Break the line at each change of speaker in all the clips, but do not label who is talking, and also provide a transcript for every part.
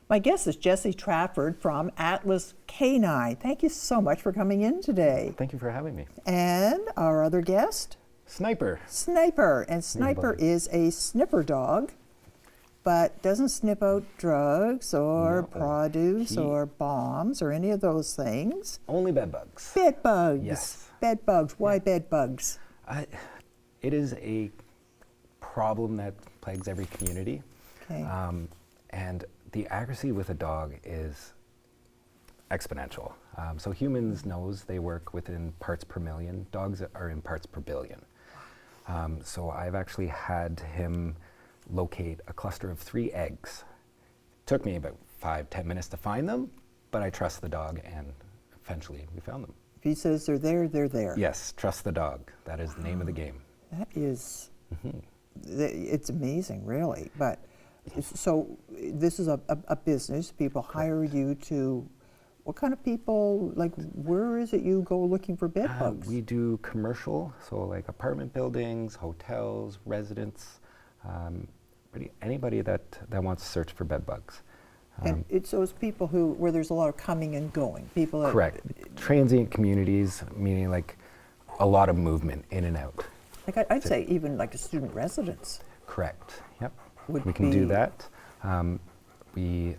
My guest is Jesse Trafford from Atlas Canine. Thank you so much for coming in today.
Thank you for having me.
And our other guest?
Sniffer.
Sniffer. And Sniffer is a sniffer dog, but doesn't sniff out drugs or produce or bombs or any of those things.
Only bed bugs.
Bed bugs.
Yes.
Bed bugs. Why bed bugs?
It is a problem that plagues every community.
Okay.
And the accuracy with a dog is exponential. So humans knows they work within parts per million. Dogs are in parts per billion. So I've actually had him locate a cluster of 3 eggs. Took me about 5-10 minutes to find them, but I trust the dog, and eventually we found them.
If he says they're there, they're there.
Yes, trust the dog. That is the name of the game.
That is, it's amazing, really. But so this is a business. People hire you to, what kind of people, like where is it you go looking for bed bugs?
We do commercial, so like apartment buildings, hotels, residents, anybody that wants to search for bed bugs.
And it's those people where there's a lot of coming and going. People that,
correct. Transient communities, meaning like a lot of movement in and out.
Like I'd say even like a student residence.
Correct. Yep.
We
can do that. We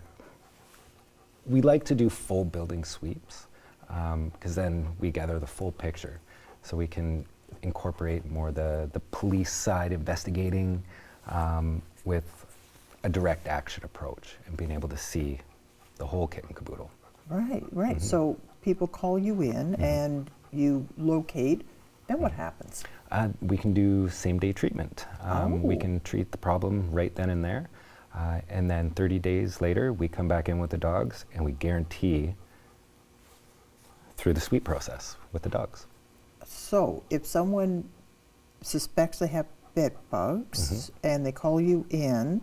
like to do full building sweeps because then we gather the full picture. So we can incorporate more the police side investigating with a direct action approach and being able to see the whole kit and caboodle.
Right, right. So people call you in and you locate, then what happens?
We can do same-day treatment. We can treat the problem right then and there. And then 30 days later, we come back in with the dogs and we guarantee through the sweep process with the dogs.
So if someone suspects they have bed bugs and they call you in,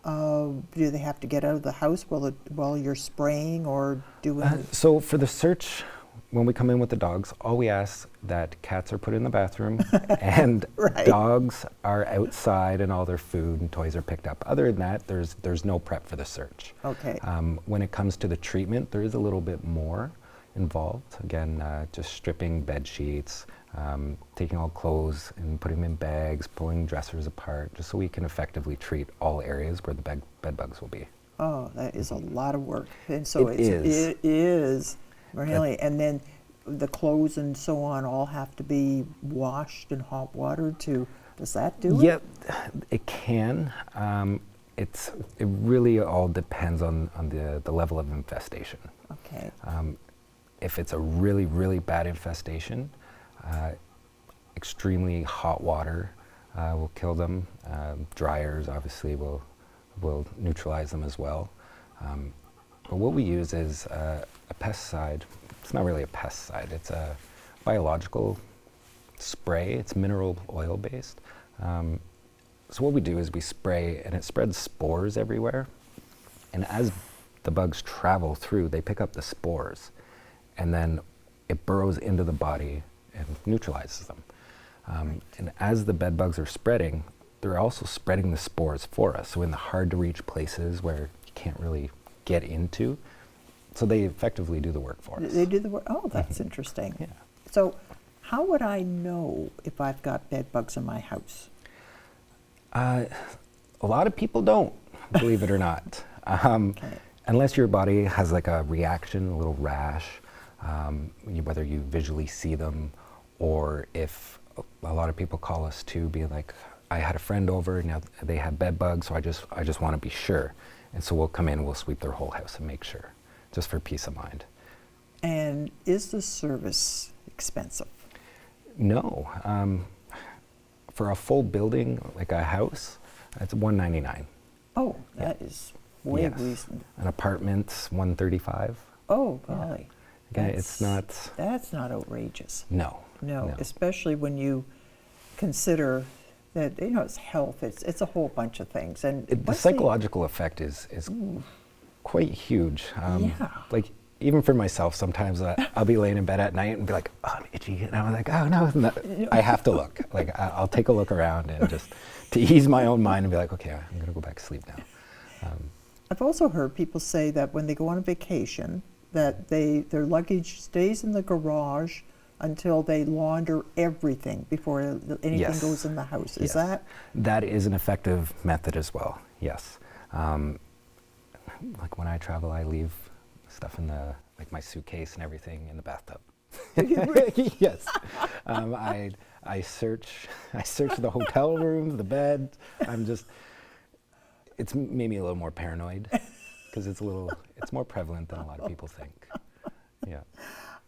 do they have to get out of the house while you're spraying or doing?
So for the search, when we come in with the dogs, all we ask that cats are put in the bathroom and dogs are outside and all their food and toys are picked up. Other than that, there's no prep for the search.
Okay.
When it comes to the treatment, there is a little bit more involved. Again, just stripping bed sheets, taking all clothes and putting them in bags, pulling dressers apart, just so we can effectively treat all areas where the bed bugs will be.
Oh, that is a lot of work. And so
it is.
Really, and then the clothes and so on all have to be washed in hot water too. Does that do it?
Yep, it can. It really all depends on the level of infestation.
Okay.
If it's a really, really bad infestation, extremely hot water will kill them. Dryers obviously will neutralize them as well. But what we use is a pesticide. It's not really a pesticide, it's a biological spray. It's mineral oil based. So what we do is we spray and it spreads spores everywhere. And as the bugs travel through, they pick up the spores and then it burrows into the body and neutralizes them. And as the bed bugs are spreading, they're also spreading the spores for us. So in the hard to reach places where you can't really get into, so they effectively do the work for us.
They do the work. Oh, that's interesting.
Yeah.
So how would I know if I've got bed bugs in my house?
A lot of people don't, believe it or not. Unless your body has like a reaction, a little rash, whether you visually see them, or if a lot of people call us too, being like, I had a friend over, now they have bed bugs, so I just want to be sure. And so we'll come in, we'll sweep their whole house and make sure, just for peace of mind.
And is the service expensive?
No. For a full building, like a house, it's $199.
Oh, that is way reasonable.
An apartment's $135.
Oh, golly.
Yeah. Again, it's not...
That's not outrageous.
No.
No, especially when you consider that, it's health, it's a whole bunch of things. And
the psychological effect is quite huge. Like, even for myself, sometimes I'll be laying in bed at night and be like, oh, I'm itchy. And I'm like, oh, no, I have to look. Like, I'll take a look around and just to ease my own mind and be like, okay, I'm going to go back to sleep now.
I've also heard people say that when they go on a vacation, that their luggage stays in the garage until they launder everything before anything
Yes.
goes in the house. Is
Yes.
that?
That is an effective method as well, yes. Like when I travel, I leave stuff in like my suitcase and everything in the bathtub. Yes. I search the hotel rooms, the bed. It's made me a little more paranoid because it's more prevalent than a lot of people think. Yeah.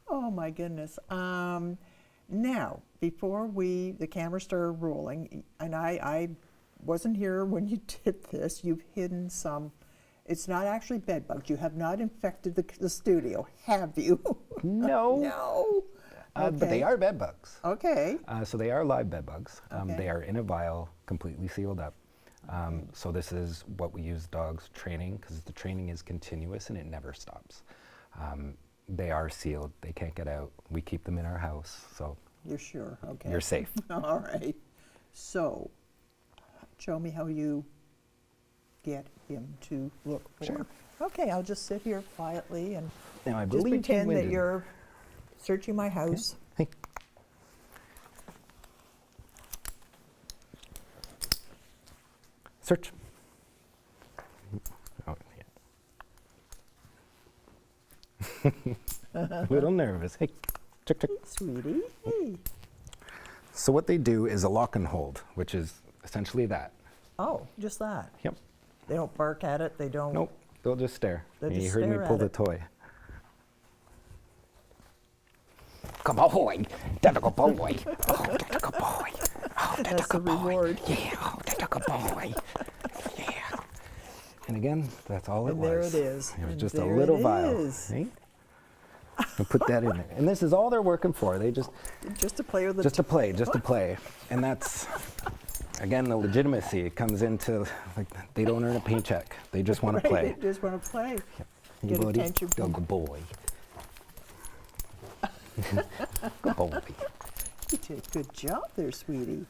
Oh my goodness. Now, before the camera started rolling, and I wasn't here when you did this, you've hidden some, it's not actually bed bugs. You have not infected the studio, have you?
No.
No.
But they are bed bugs.
Okay.
So they are live bed bugs.
Okay.
They are in a vial, completely sealed up. So this is what we use dogs training, because the training is continuous and it never stops. They are sealed. They can't get out. We keep them in our house, so
You're sure? Okay.
you're safe.
All right. So, show me how you get him to look for.
Sure.
Okay, I'll just sit here quietly and
Now I
just
believe
pretend that
winded.
you're searching my house.
Hey. Search. Oh, yeah. A little nervous. Hey, check, check.
Sweetie. Hey.
So what they do is a lock and hold, which is essentially that.
Oh, just that.
Yep.
They don't bark at it. They don't.
Nope. They'll just stare.
They'll
You
just
heard me
stare
pull
at
the
it.
toy. Come on, boy. That's a good boy. Oh, that's a good boy. Oh, that's
That's
a
the
good boy.
reward.
Yeah, oh, that's a good boy. Yeah. And again, that's all it
And
was.
there it is.
It was
And
just a
there
little
it
vial.
is.
Right? And put that in there. And this is all they're working for. They just
to play with the
to play, just to play. And that's, again, the legitimacy. It comes into, like, they don't earn a paycheck. They just want to play.
They just want to play.
Hey,
Get
buddy.
attention from-
Good boy. Good boy.
You did a good job there, sweetie.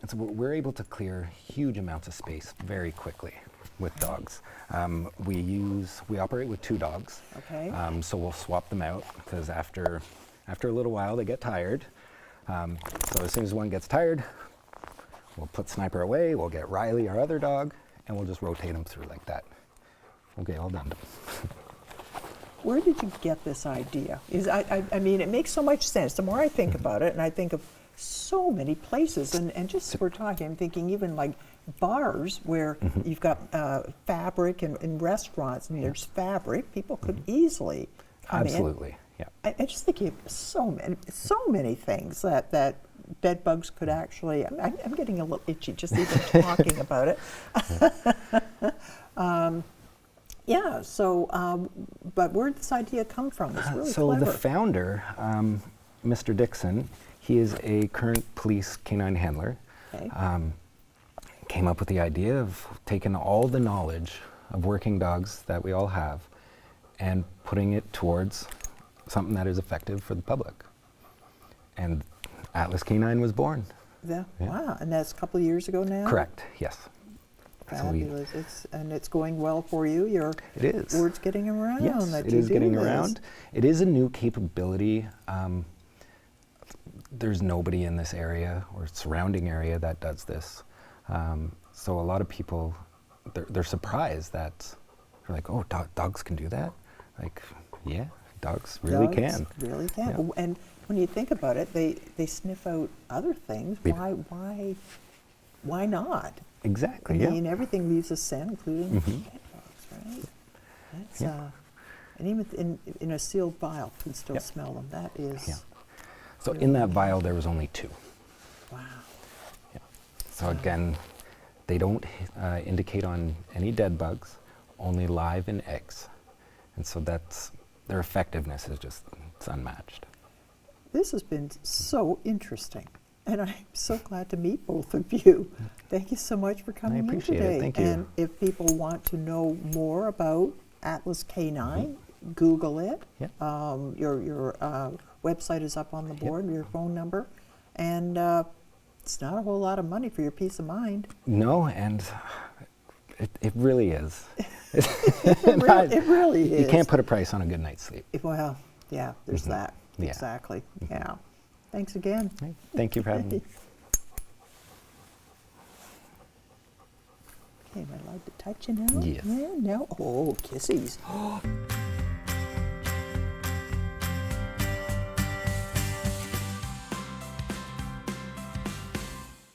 And so we're able to clear huge amounts of space very quickly with dogs. We operate with 2 dogs.
Okay.
So we'll swap them out because after a little while they get tired. So as soon as one gets tired, we'll put Sniffer away, we'll get Riley, our other dog, and we'll just rotate them through like that. Okay, all done.
Where did you get this idea? I mean, it makes so much sense. The more I think about it, and I think of so many places, and just we're talking, I'm thinking even like bars where you've got fabric and restaurants, and there's fabric, people could easily come
Absolutely, yeah.
in. I just think you have so many things that bed bugs could actually, I'm getting a little itchy just even talking about it. Yeah, so, but where did this idea come from? It's really
So
clever.
the founder, Mr. Dixon, he is a current police canine handler.
Okay.
Came up with the idea of taking all the knowledge of working dogs that we all have and putting it towards something that is effective for the public. And Atlas Canine was born.
Yeah.
Yeah.
Wow, and that's a couple of years ago now?
Correct, yes. So we-
Fabulous. It's going well for you.
It is.
Word's getting around
Yes,
that
it
you
is
do
getting
this.
around. It is a new capability. There's nobody in this area or surrounding area that does this. So a lot of people, they're surprised that, they're like, oh, dogs can do that? Like, yeah, dogs really
Dogs
can.
Really can.
Yeah.
And when you think about it, they sniff out other things.
We-
Why not?
Exactly,
I
yeah.
mean, everything leaves a scent, including
Mhm.
cat dogs, right? That's,
Yeah.
and even in a sealed vial, you can still
Yep.
smell them. That is,
Yeah. So in that vial, there was only 2.
wow.
Yeah. So again, they don't indicate on any dead bugs, only live and eggs. And so their effectiveness is just, it's unmatched.
This has been so interesting, and I'm so glad to meet both of you. Thank you so much for coming in
appreciate it.
today.
Thank you.
And if people want to know more about Atlas Canine, Google it.
Yep.
Your website is up on the board, your phone number, and it's not a whole lot of money for your peace of mind.
No, and It really is.
It really is.
You can't put a price on a good night's sleep.
Well, yeah, there's that.
Yeah.
Exactly. Yeah. Thanks again.
Right. Thank you for having me.
Okay, am I allowed to touch you now?
Yes.
Yeah, no. Oh, kissies.